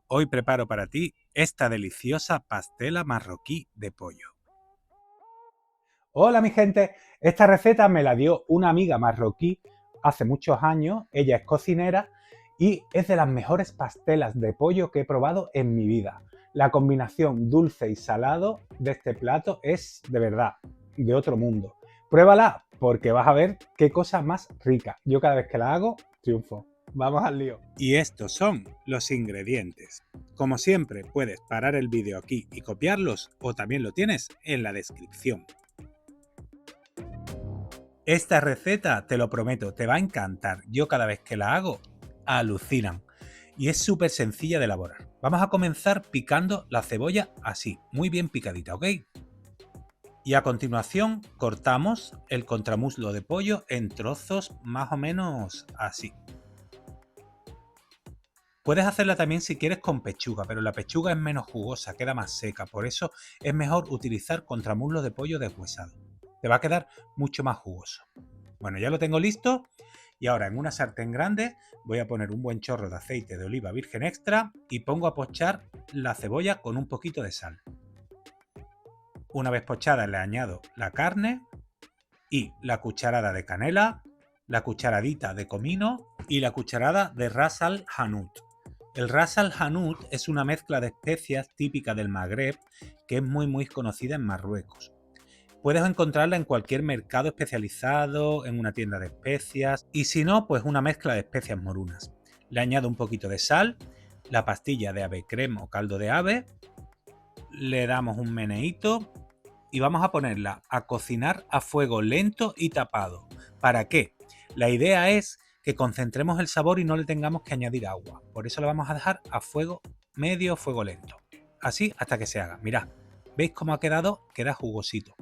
Hoy preparo para ti esta deliciosa pastela marroquí de pollo. Hola mi gente, esta receta me la dio una amiga marroquí hace muchos años, ella es cocinera y es de las mejores pastelas de pollo que he probado en mi vida. La combinación dulce y salado de este plato es de verdad de otro mundo. Pruébala porque vas a ver qué cosa más rica. Yo cada vez que la hago, triunfo. Vamos al lío. Y estos son los ingredientes. Como siempre, puedes parar el vídeo aquí y copiarlos o también lo tienes en la descripción. Esta receta, te lo prometo, te va a encantar. Yo cada vez que la hago, alucinan. Y es súper sencilla de elaborar. Vamos a comenzar picando la cebolla así, muy bien picadita, ¿ok? Y a continuación cortamos el contramuslo de pollo en trozos más o menos así. Puedes hacerla también si quieres con pechuga, pero la pechuga es menos jugosa, queda más seca, por eso es mejor utilizar contramuslo de pollo deshuesado. Te va a quedar mucho más jugoso. Bueno, ya lo tengo listo y ahora en una sartén grande voy a poner un buen chorro de aceite de oliva virgen extra y pongo a pochar la cebolla con un poquito de sal. Una vez pochada le añado la carne y la cucharada de canela, la cucharadita de comino y la cucharada de ras al hanout. El ras al hanout es una mezcla de especias típica del Magreb que es muy conocida en Marruecos. Puedes encontrarla en cualquier mercado especializado, en una tienda de especias y si no, pues una mezcla de especias morunas. Le añado un poquito de sal, la pastilla de ave creme o caldo de ave, le damos un meneíto y vamos a ponerla a cocinar a fuego lento y tapado. ¿Para qué? La idea es que concentremos el sabor y no le tengamos que añadir agua. Por eso la vamos a dejar a fuego medio o fuego lento. Así hasta que se haga. Mirad, ¿veis cómo ha quedado? Queda jugosito.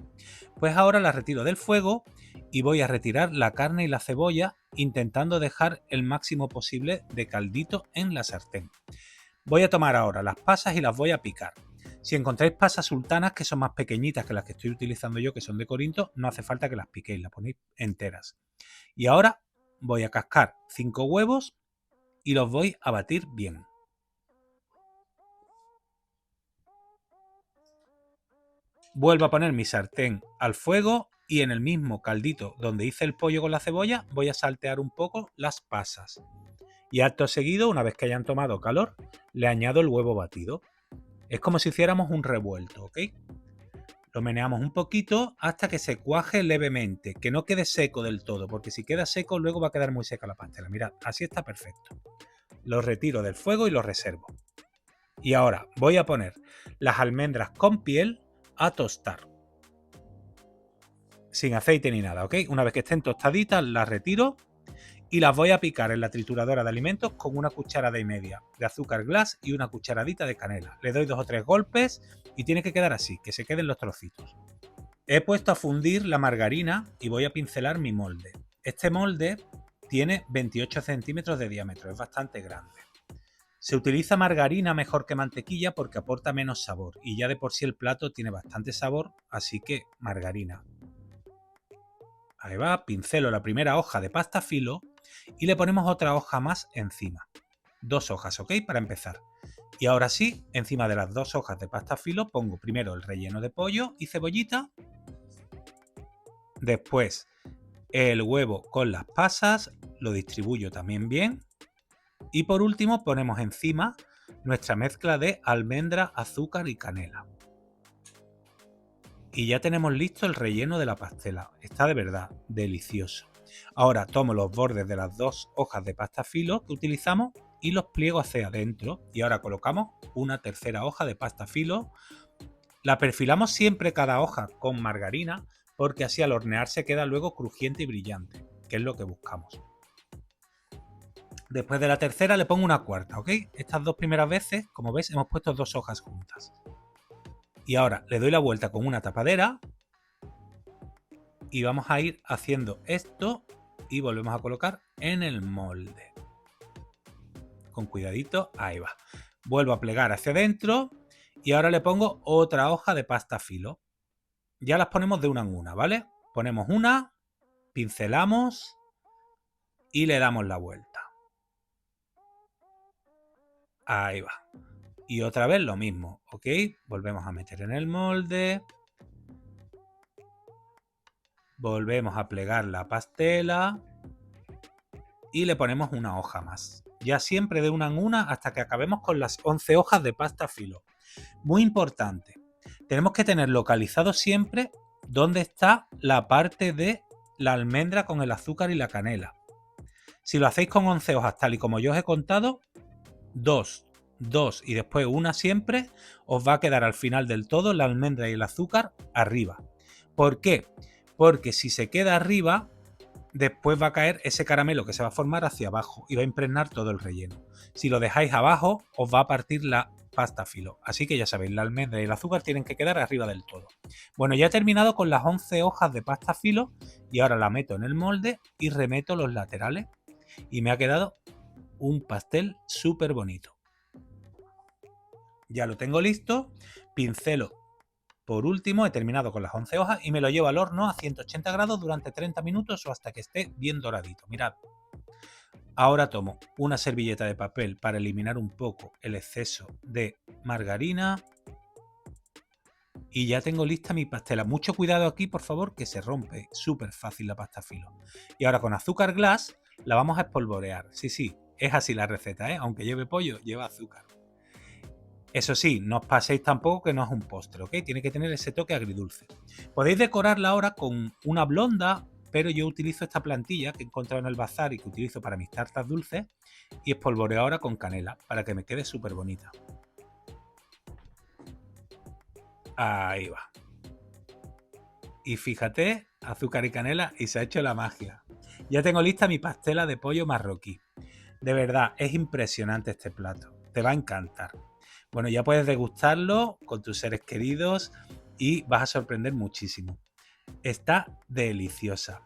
Pues ahora la retiro del fuego y voy a retirar la carne y la cebolla intentando dejar el máximo posible de caldito en la sartén. Voy a tomar ahora las pasas y las voy a picar. Si encontráis pasas sultanas que son más pequeñitas que las que estoy utilizando yo, que son de Corinto, no hace falta que las piquéis, las ponéis enteras. Y ahora voy a cascar 5 huevos y los voy a batir bien. Vuelvo a poner mi sartén al fuego y en el mismo caldito donde hice el pollo con la cebolla voy a saltear un poco las pasas. Y acto seguido, una vez que hayan tomado calor, le añado el huevo batido. Es como si hiciéramos un revuelto, ¿ok? Lo meneamos un poquito hasta que se cuaje levemente, que no quede seco del todo, porque si queda seco luego va a quedar muy seca la pastela. Mirad, así está perfecto. Lo retiro del fuego y lo reservo. Y ahora voy a poner las almendras con piel a tostar. Sin aceite ni nada, ¿ok? Una vez que estén tostaditas las retiro y las voy a picar en la trituradora de alimentos con una cucharada y media de azúcar glass y una cucharadita de canela. Le doy 2 o 3 golpes y tiene que quedar así, que se queden los trocitos. He puesto a fundir la margarina y voy a pincelar mi molde. Este molde tiene 28 centímetros de diámetro, es bastante grande. Se utiliza margarina mejor que mantequilla porque aporta menos sabor y ya de por sí el plato tiene bastante sabor, así que margarina. Ahí va, pincelo la primera hoja de pasta filo y le ponemos otra hoja más encima. 2 hojas, ¿ok? Para empezar. Y ahora sí, encima de las 2 hojas de pasta filo pongo primero el relleno de pollo y cebollita. Después el huevo con las pasas, lo distribuyo también bien. Y por último ponemos encima nuestra mezcla de almendra, azúcar y canela. Y ya tenemos listo el relleno de la pastela. Está de verdad delicioso. Ahora tomo los bordes de las 2 hojas de pasta filo que utilizamos y los pliego hacia adentro. Y ahora colocamos una tercera hoja de pasta filo. La perfilamos siempre cada hoja con margarina porque así al hornearse queda luego crujiente y brillante, que es lo que buscamos. Después de la tercera le pongo una cuarta, ¿ok? Estas 2 primeras veces, como ves, hemos puesto 2 hojas juntas. Y ahora le doy la vuelta con una tapadera y vamos a ir haciendo esto y volvemos a colocar en el molde. Con cuidadito, ahí va. Vuelvo a plegar hacia adentro y ahora le pongo otra hoja de pasta filo. Ya las ponemos de una en una, ¿vale? Ponemos una, pincelamos y le damos la vuelta. Ahí va. Y otra vez lo mismo, ¿ok? Volvemos a meter en el molde. Volvemos a plegar la pastela. Y le ponemos una hoja más. Ya siempre de una en una hasta que acabemos con las 11 hojas de pasta filo. Muy importante. Tenemos que tener localizado siempre dónde está la parte de la almendra con el azúcar y la canela. Si lo hacéis con 11 hojas tal y como yo os he contado, 2 y después una siempre, os va a quedar al final del todo la almendra y el azúcar arriba. ¿Por qué? Porque si se queda arriba, después va a caer ese caramelo que se va a formar hacia abajo y va a impregnar todo el relleno. Si lo dejáis abajo, os va a partir la pasta filo. Así que ya sabéis, la almendra y el azúcar tienen que quedar arriba del todo. Bueno, ya he terminado con las 11 hojas de pasta filo y ahora la meto en el molde y remeto los laterales. Y me ha quedado un pastel súper bonito. Ya lo tengo listo, pincelo. Por último, he terminado con las 11 hojas y me lo llevo al horno a 180 grados durante 30 minutos o hasta que esté bien doradito. Mirad. Ahora tomo una servilleta de papel para eliminar un poco el exceso de margarina y ya tengo lista mi pastela. Mucho cuidado aquí, por favor, que se rompe súper fácil la pasta filo. Y ahora con azúcar glass la vamos a espolvorear. Sí, es así la receta, ¿eh? Aunque lleve pollo, lleva azúcar. Eso sí, no os paséis tampoco que no es un postre, ¿ok? Tiene que tener ese toque agridulce. Podéis decorarla ahora con una blonda, pero yo utilizo esta plantilla que he encontrado en el bazar y que utilizo para mis tartas dulces y espolvoreo ahora con canela para que me quede súper bonita. Ahí va. Y fíjate, azúcar y canela y se ha hecho la magia. Ya tengo lista mi pastela de pollo marroquí. De verdad, es impresionante este plato. Te va a encantar. Bueno, ya puedes degustarlo con tus seres queridos y vas a sorprender muchísimo. Está deliciosa.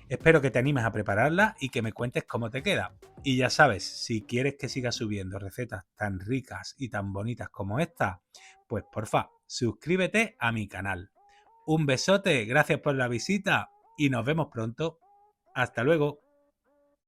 Espero que te animes a prepararla y que me cuentes cómo te queda. Y ya sabes, si quieres que siga subiendo recetas tan ricas y tan bonitas como esta, pues porfa, suscríbete a mi canal. Un besote, gracias por la visita y nos vemos pronto. Hasta luego.